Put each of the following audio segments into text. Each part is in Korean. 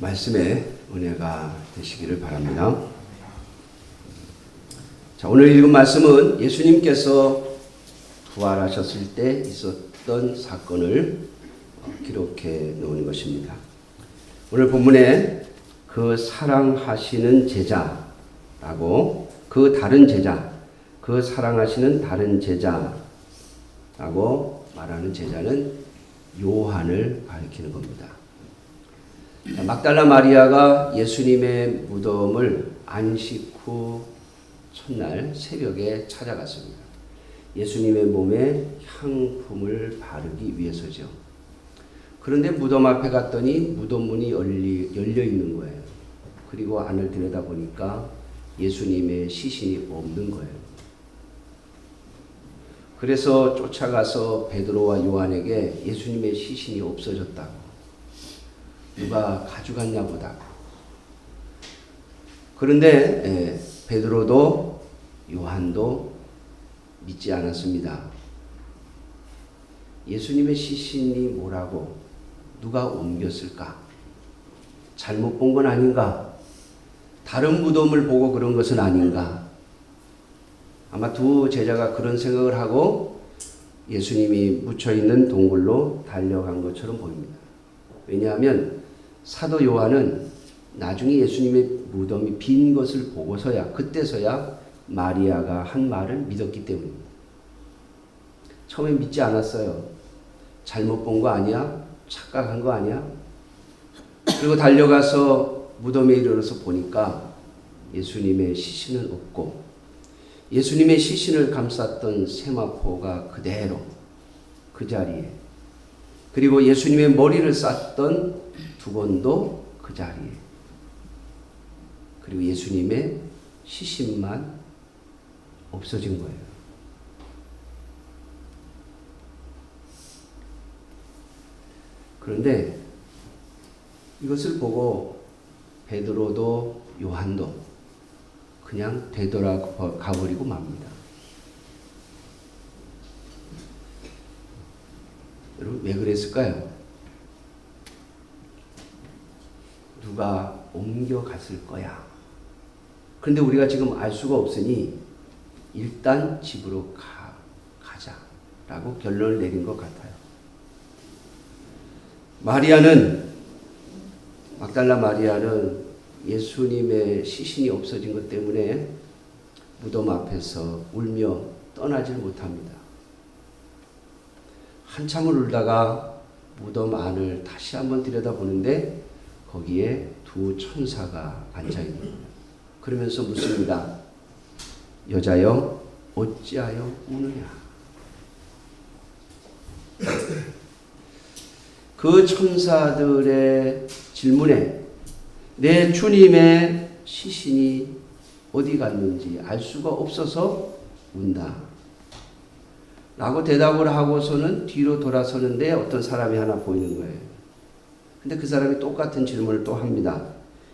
말씀의 은혜가 되시기를 바랍니다. 자, 오늘 읽은 말씀은 예수님께서 부활하셨을 때 있었던 사건을 기록해 놓은 것입니다. 오늘 본문에 그 사랑하시는 제자라고 그 다른 제자, 그 사랑하시는 다른 제자라고 말하는 제자는 요한을 가리키는 겁니다. 막달라 마리아가 예수님의 무덤을 안식 후 첫날 새벽에 찾아갔습니다. 예수님의 몸에 향품을 바르기 위해서죠. 그런데 무덤 앞에 갔더니 무덤 문이 열려 있는 거예요. 그리고 안을 들여다보니까 예수님의 시신이 없는 거예요. 그래서 쫓아가서 베드로와 요한에게 예수님의 시신이 없어졌다고, 누가 가져갔나 보다. 그런데 베드로도 요한도 믿지 않았습니다. 예수님의 시신이 뭐라고, 누가 옮겼을까? 잘못 본 건 아닌가? 다른 무덤을 보고 그런 것은 아닌가? 아마 두 제자가 그런 생각을 하고 예수님이 묻혀있는 동굴로 달려간 것처럼 보입니다. 왜냐하면 사도 요한은 나중에 예수님의 무덤이 빈 것을 보고서야, 그때서야 마리아가 한 말을 믿었기 때문입니다. 처음에 믿지 않았어요. 잘못 본 거 아니야? 착각한 거 아니야? 그리고 달려가서 무덤에 이르러서 보니까 예수님의 시신은 없고, 예수님의 시신을 감쌌던 세마포가 그대로 그 자리에, 그리고 예수님의 머리를 쌌던 두건도 그 자리에, 그리고 예수님의 시신만 없어진 거예요. 그런데 이것을 보고 베드로도 요한도 그냥 되돌아가버리고 맙니다. 여러분, 왜 그랬을까요? 누가 옮겨갔을 거야. 그런데 우리가 지금 알 수가 없으니 일단 집으로 가자라고 결론을 내린 것 같아요. 막달라 마리아는 예수님의 시신이 없어진 것 때문에 무덤 앞에서 울며 떠나질 못합니다. 한참을 울다가 무덤 안을 다시 한번 들여다보는데 거기에 두 천사가 앉아있는 거예요. 그러면서 묻습니다. 여자여, 어찌하여 우느냐? 그 천사들의 질문에 내 주님의 시신이 어디 갔는지 알 수가 없어서 운다 라고 대답을 하고서는 뒤로 돌아서는데 어떤 사람이 하나 보이는 거예요. 근데 그 사람이 똑같은 질문을 또 합니다.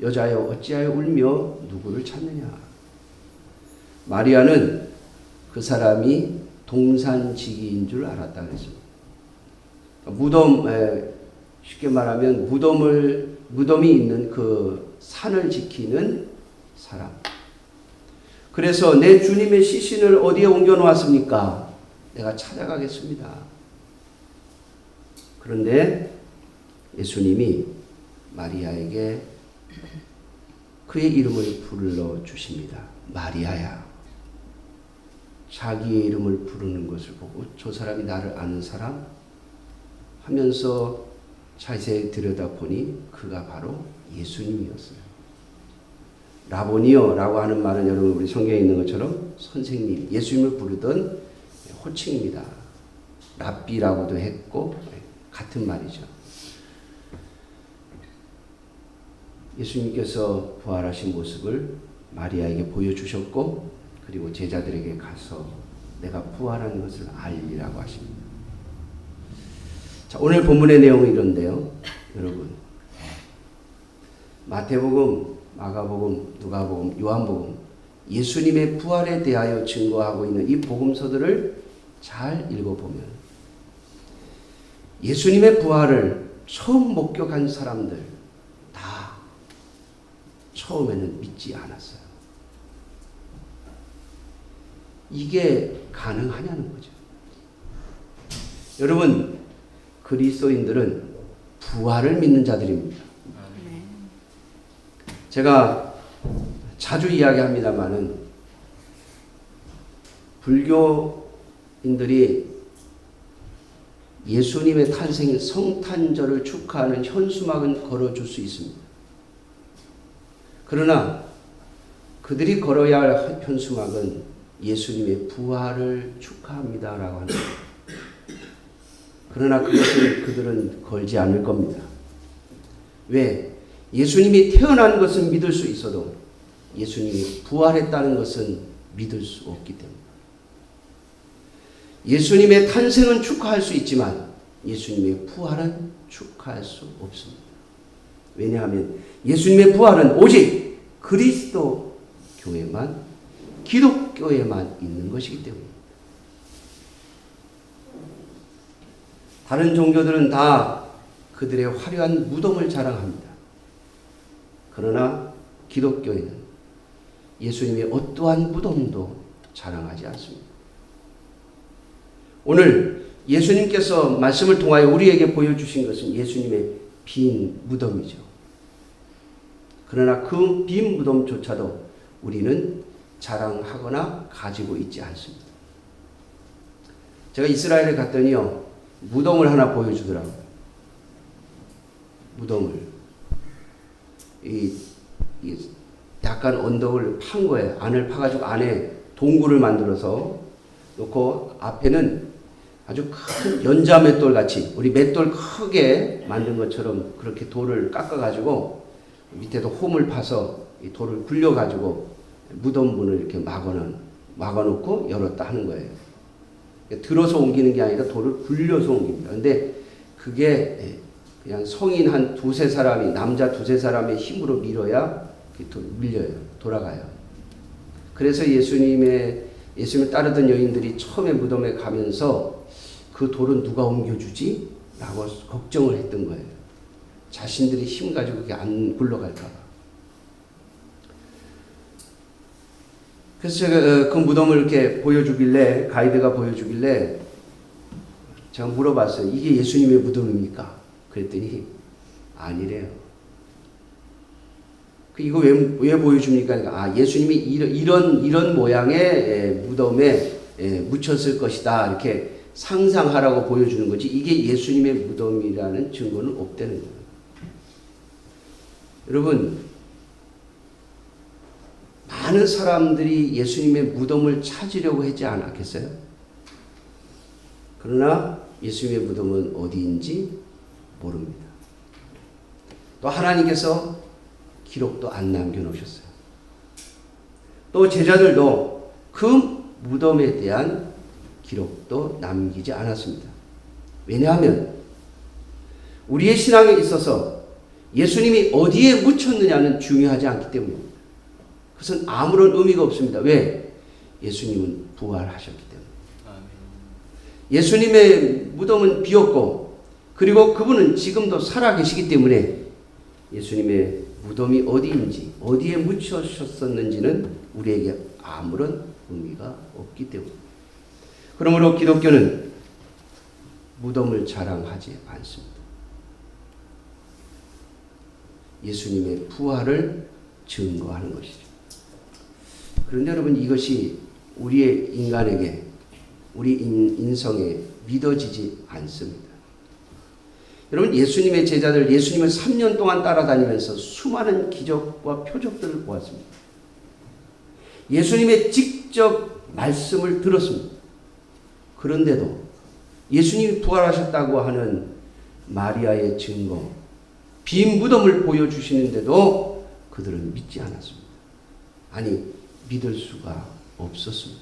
여자여, 어찌하여 울며 누구를 찾느냐? 마리아는 그 사람이 동산지기인 줄 알았다 그랬습니다. 쉽게 말하면 무덤이 있는 그 산을 지키는 사람. 그래서 내 주님의 시신을 어디에 옮겨 놓았습니까? 내가 찾아가겠습니다. 그런데 예수님이 마리아에게 그의 이름을 불러 주십니다. 마리아야. 자기의 이름을 부르는 것을 보고 저 사람이 나를 아는 사람? 하면서 자세히 들여다보니 그가 바로 예수님이었어요. 라보니요 라고 하는 말은 여러분 우리 성경에 있는 것처럼 선생님, 예수님을 부르던 호칭입니다. 랍비라고도 했고 같은 말이죠. 예수님께서 부활하신 모습을 마리아에게 보여주셨고, 그리고 제자들에게 가서 내가 부활한 것을 알리라고 하십니다. 자, 오늘 본문의 내용은 이런데요. 여러분, 마태복음, 마가복음, 누가복음, 요한복음, 예수님의 부활에 대하여 증거하고 있는 이 복음서들을 잘 읽어보면 예수님의 부활을 처음 목격한 사람들 다 처음에는 믿지 않았어요. 이게 가능하냐는 거죠. 여러분, 그리스도인들은 부활을 믿는 자들입니다. 제가 자주 이야기합니다마는 불교인들이 예수님의 탄생인 성탄절을 축하하는 현수막은 걸어줄 수 있습니다. 그러나 그들이 걸어야 할 현수막은 예수님의 부활을 축하합니다라고 합니다. 그러나 그것을 그들은 걸지 않을 겁니다. 왜? 예수님이 태어난 것은 믿을 수 있어도 예수님이 부활했다는 것은 믿을 수 없기 때문입니다. 예수님의 탄생은 축하할 수 있지만 예수님의 부활은 축하할 수 없습니다. 왜냐하면 예수님의 부활은 오직 그리스도 교회만, 기독교에만 있는 것이기 때문입니다. 다른 종교들은 다 그들의 화려한 무덤을 자랑합니다. 그러나 기독교에는 예수님의 어떠한 무덤도 자랑하지 않습니다. 오늘 예수님께서 말씀을 통하여 우리에게 보여주신 것은 예수님의 빈 무덤이죠. 그러나 그 빈 무덤조차도 우리는 자랑하거나 가지고 있지 않습니다. 제가 이스라엘에 갔더니요, 무덤을 하나 보여주더라고요. 무덤을. 약간 언덕을 판 거예요. 안을 파가지고 안에 동굴을 만들어서 놓고 앞에는 아주 큰 연자 맷돌 같이, 우리 맷돌 크게 만든 것처럼 그렇게 돌을 깎아가지고 밑에도 홈을 파서 이 돌을 굴려가지고 무덤 문을 이렇게 막아놓고 열었다 하는 거예요. 들어서 옮기는 게 아니라 돌을 굴려서 옮깁니다. 근데 그게 그냥 성인 한 두세 사람이, 남자 두세 사람의 힘으로 밀어야 밀려요. 돌아가요. 그래서 예수님을 따르던 여인들이 처음에 무덤에 가면서 그 돌은 누가 옮겨주지? 라고 걱정을 했던 거예요. 자신들이 힘 가지고 그게 안 굴러갈까 봐. 그래서 제가 그 무덤을 이렇게 보여주길래, 가이드가 보여주길래 제가 물어봤어요. 이게 예수님의 무덤입니까? 그랬더니 아니래요. 이거 왜 보여줍니까? 예수님이 이런 모양의 무덤에 묻혔을 것이다. 이렇게 상상하라고 보여주는 거지. 이게 예수님의 무덤이라는 증거는 없다는 거예요. 여러분, 많은 사람들이 예수님의 무덤을 찾으려고 하지 않았겠어요? 그러나 예수님의 무덤은 어디인지 모릅니다. 또 하나님께서 기록도 안 남겨놓으셨어요. 또 제자들도 그 무덤에 대한 기록도 남기지 않았습니다. 왜냐하면 우리의 신앙에 있어서 예수님이 어디에 묻혔느냐는 중요하지 않기 때문입니다. 그것은 아무런 의미가 없습니다. 왜? 예수님은 부활하셨기 때문에. 예수님의 무덤은 비었고, 그리고 그분은 지금도 살아계시기 때문에 예수님의 무덤이 어디인지, 어디에 묻혀졌었는지는 우리에게 아무런 의미가 없기 때문입니다. 그러므로 기독교는 무덤을 자랑하지 않습니다. 예수님의 부활을 증거하는 것이죠. 그런데 여러분, 이것이 우리의 인간에게, 우리 인성에 믿어지지 않습니다. 여러분, 예수님의 제자들, 예수님을 3년 동안 따라다니면서 수많은 기적과 표적들을 보았습니다. 예수님의 직접 말씀을 들었습니다. 그런데도 예수님이 부활하셨다고 하는 마리아의 증거, 빈 무덤을 보여주시는데도 그들은 믿지 않았습니다. 아니, 믿을 수가 없었습니다.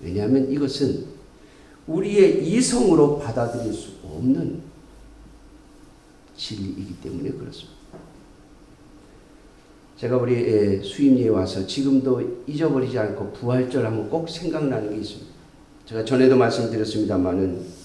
왜냐하면 이것은 우리의 이성으로 받아들일 수 없는 진리이기 때문에 그렇습니다. 제가 우리 수임리에 와서 지금도 잊어버리지 않고 부활절 하면 꼭 생각나는 게 있습니다. 제가 전에도 말씀드렸습니다마는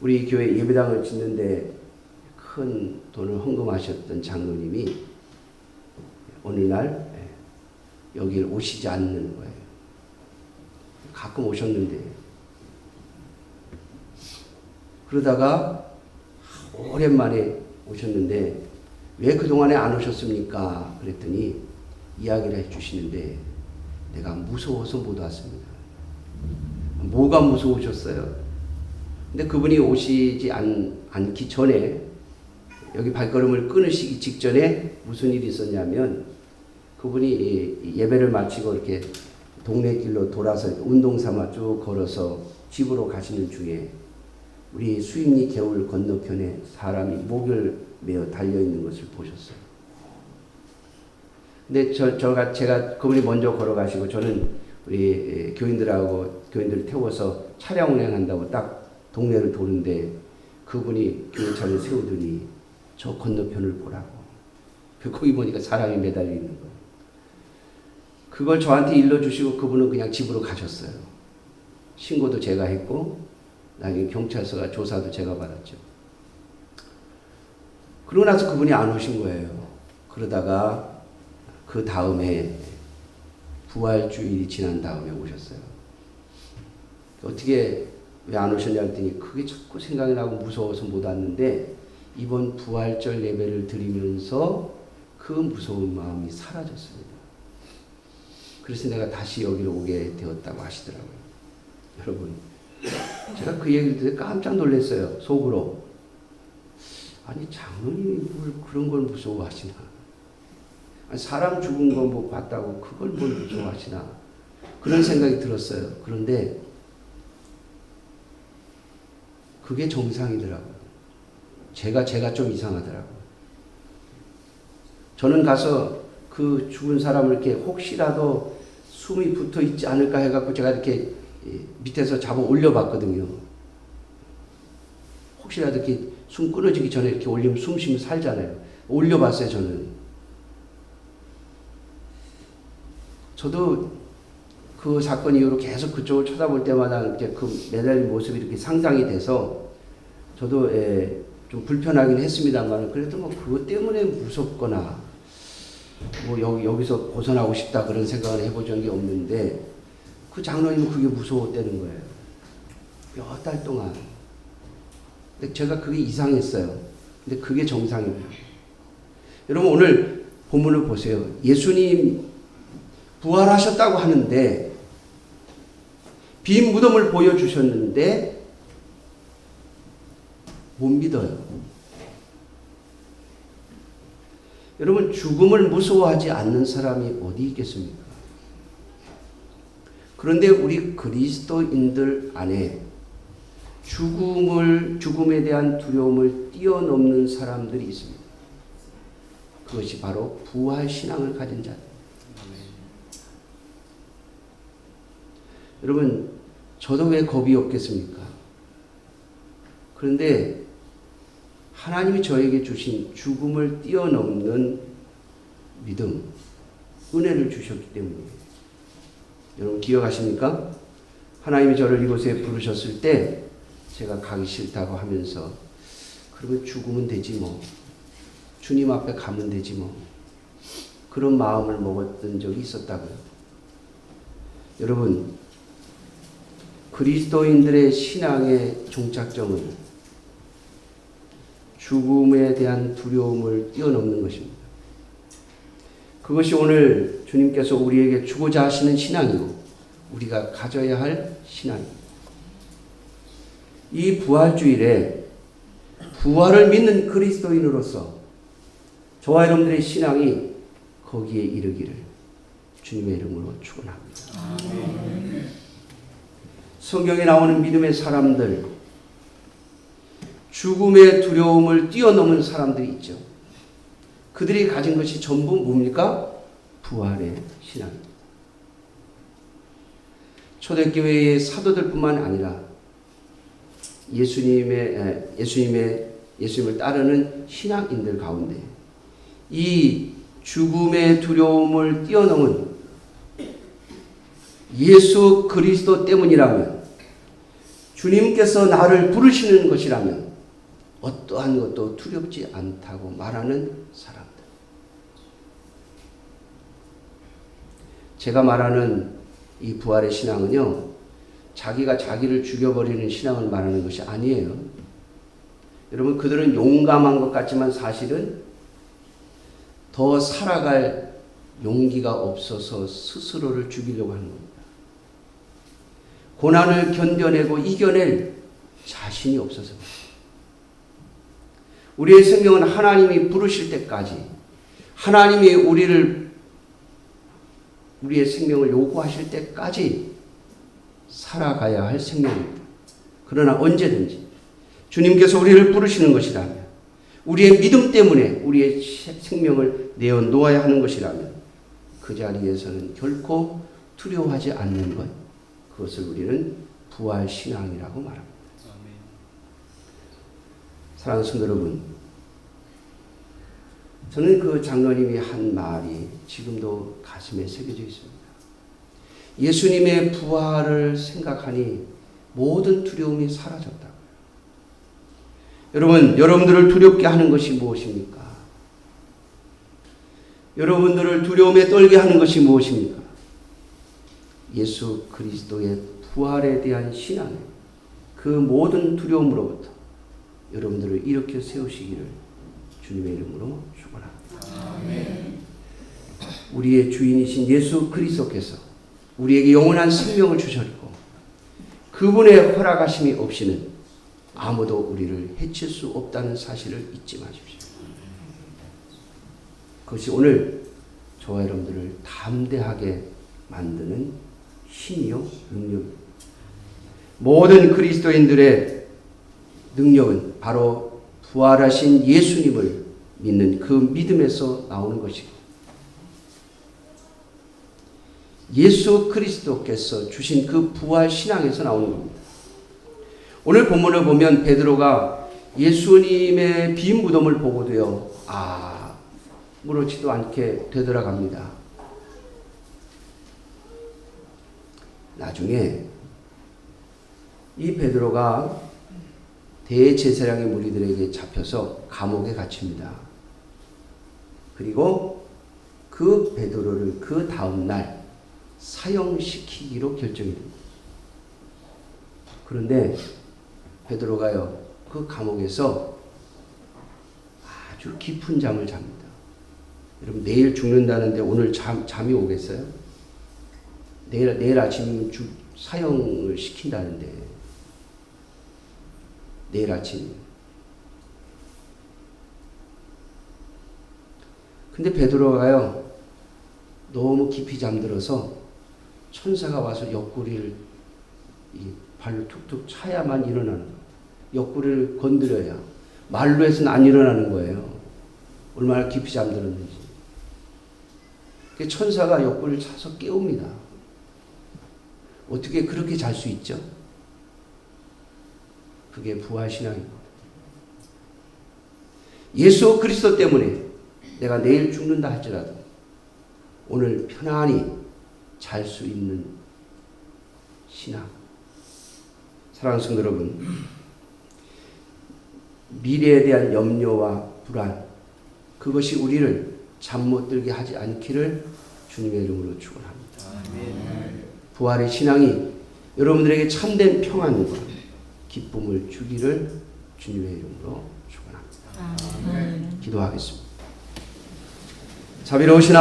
우리 교회 예배당을 짓는데 큰 돈을 헌금하셨던 장로님이 어느 날 여길 오시지 않는 거예요. 가끔 오셨는데, 그러다가 오랜만에 오셨는데 왜 그동안에 안 오셨습니까? 그랬더니 이야기를 해주시는데, 내가 무서워서 못 왔습니다. 뭐가 무서우셨어요? 근데 그분이 오시지 않기 전에, 여기 발걸음을 끊으시기 직전에 무슨 일이 있었냐면, 그분이 예배를 마치고 이렇게 동네 길로 돌아서 운동 삼아 쭉 걸어서 집으로 가시는 중에 우리 수임리 개울 건너편에 사람이 목을 메어 달려있는 것을 보셨어요. 근데 제가 그분이 먼저 걸어가시고, 저는 우리 교인들을 태워서 차량 운행한다고 딱 동네를 도는데, 그분이 교회차를 세우더니 저 건너편을 보라고. 거기 보니까 사람이 매달려 있는 거예요. 그걸 저한테 일러주시고 그분은 그냥 집으로 가셨어요. 신고도 제가 했고, 나중에 경찰서가 조사도 제가 받았죠. 그러고 나서 그분이 안 오신 거예요. 그러다가 그 다음에 부활주일이 지난 다음에 오셨어요. 어떻게 왜 안 오셨냐 했더니 그게 자꾸 생각이 나고 무서워서 못 왔는데, 이번 부활절 예배를 드리면서 그 무서운 마음이 사라졌습니다. 그래서 내가 다시 여기로 오게 되었다고 하시더라고요. 여러분, 제가 그 얘기를 듣고 깜짝 놀랐어요. 속으로. 아니, 장로님이 뭘 그런 걸 무서워하시나. 아니, 사람 죽은 거 뭐 봤다고 그걸 뭘 무서워하시나. 그런 생각이 들었어요. 그런데 그게 정상이더라고요. 제가 좀 이상하더라고요. 저는 가서 그 죽은 사람을 이렇게 혹시라도 숨이 붙어 있지 않을까 해갖고 제가 이렇게 밑에서 잡아 올려봤거든요. 혹시라도 이렇게 숨 끊어지기 전에 이렇게 올리면 숨 쉬면 살잖아요. 올려봤어요, 저는. 저도 그 사건 이후로 계속 그쪽을 쳐다볼 때마다 이제 그 매달린 모습이 이렇게 상상이 돼서 저도 좀 불편하긴 했습니다만, 그래도 뭐 그것 때문에 무섭거나 뭐 여기서 벗어나고 싶다 그런 생각을 해본 적이 없는데, 그 장로님은 그게 무서웠다는 거예요. 몇 달 동안. 근데 제가 그게 이상했어요. 근데 그게 정상입니다. 여러분, 오늘 본문을 보세요. 예수님 부활하셨다고 하는데, 빈 무덤을 보여주셨는데 못 믿어요. 여러분, 죽음을 무서워하지 않는 사람이 어디 있겠습니까? 그런데 우리 그리스도인들 안에 죽음에 대한 두려움을 뛰어넘는 사람들이 있습니다. 그것이 바로 부활신앙을 가진 자들. 여러분, 저도 왜 겁이 없겠습니까? 그런데 하나님이 저에게 주신 죽음을 뛰어넘는 믿음, 은혜를 주셨기 때문이에요. 여러분 기억하십니까? 하나님이 저를 이곳에 부르셨을 때 제가 가기 싫다고 하면서, 그러면 죽으면 되지 뭐, 주님 앞에 가면 되지 뭐, 그런 마음을 먹었던 적이 있었다고요. 여러분, 그리스도인들의 신앙의 종착점은 죽음에 대한 두려움을 뛰어넘는 것입니다. 그것이 오늘 주님께서 우리에게 주고자 하시는 신앙이고 우리가 가져야 할 신앙입니다. 이 부활주일에 부활을 믿는 그리스도인으로서 저와 여러분들의 신앙이 거기에 이르기를 주님의 이름으로 축원합니다. 성경에 나오는 믿음의 사람들, 죽음의 두려움을 뛰어넘은 사람들이 있죠. 그들이 가진 것이 전부 뭡니까? 부활의 신앙입니다. 초대교회의 사도들뿐만 아니라 예수님을 따르는 신앙인들 가운데 이 죽음의 두려움을 뛰어넘은 예수 그리스도 때문이라면, 주님께서 나를 부르시는 것이라면 어떠한 것도 두렵지 않다고 말하는 사람들. 제가 말하는 이 부활의 신앙은요, 자기가 자기를 죽여버리는 신앙을 말하는 것이 아니에요. 여러분, 그들은 용감한 것 같지만 사실은 더 살아갈 용기가 없어서 스스로를 죽이려고 하는 겁니다. 고난을 견뎌내고 이겨낼 자신이 없어서. 우리의 생명은 하나님이 부르실 때까지, 하나님이 우리의 생명을 요구하실 때까지 살아가야 할 생명입니다. 그러나 언제든지 주님께서 우리를 부르시는 것이라면, 우리의 믿음 때문에 우리의 생명을 내어놓아야 하는 것이라면 그 자리에서는 결코 두려워하지 않는 것, 그것을 우리는 부활신앙이라고 말합니다. 사랑하는 성도 여러분, 저는 그 장로님이 한 말이 지금도 가슴에 새겨져 있습니다. 예수님의 부활을 생각하니 모든 두려움이 사라졌다. 여러분, 여러분들을 두렵게 하는 것이 무엇입니까? 여러분들을 두려움에 떨게 하는 것이 무엇입니까? 예수 그리스도의 부활에 대한 신앙, 그 모든 두려움으로부터 여러분들을 일으켜 세우시기를 주님의 이름으로 축원합니다. 아멘. 우리의 주인이신 예수 그리스도께서 우리에게 영원한 생명을 주셨고, 그분의 허락하심이 없이는 아무도 우리를 해칠 수 없다는 사실을 잊지 마십시오. 그것이 오늘 저와 여러분들을 담대하게 만드는 힘이요, 능력입니다. 모든 그리스도인들의 능력은 바로 부활하신 예수님을 믿는 그 믿음에서 나오는 것이고, 예수 그리스도께서 주신 그 부활 신앙에서 나오는 겁니다. 오늘 본문을 보면 베드로가 예수님의 빈 무덤을 보고도요, 아무렇지도 않게 되돌아갑니다. 나중에 이 베드로가 대제사장의 무리들에게 잡혀서 감옥에 갇힙니다. 그리고 그 베드로를 그 다음날 사형시키기로 결정이 됩니다. 그런데 베드로가요, 그 감옥에서 아주 깊은 잠을 잡니다. 여러분, 내일 죽는다는데 오늘 잠이 오겠어요? 내일 아침 사형을 시킨다는데, 내일 아침. 근데 베드로가요, 너무 깊이 잠들어서 천사가 와서 옆구리를 발로 툭툭 차야만 일어나는 거예요. 옆구리를 건드려야. 말로 해서는 안 일어나는 거예요. 얼마나 깊이 잠들었는지. 천사가 옆구리를 차서 깨웁니다. 어떻게 그렇게 잘 수 있죠? 그게 부활신앙입니다. 예수 그리스도 때문에 내가 내일 죽는다 할지라도 오늘 편안히 잘 수 있는 신앙. 사랑하는 성도 여러분, 미래에 대한 염려와 불안, 그것이 우리를 잠 못 들게 하지 않기를 주님의 이름으로 축원합니다. 부활의 신앙이 여러분들에게 참된 평안과 기쁨을 주기를 주님의 이름으로 축원합니다. 기도하겠습니다. 자비로우신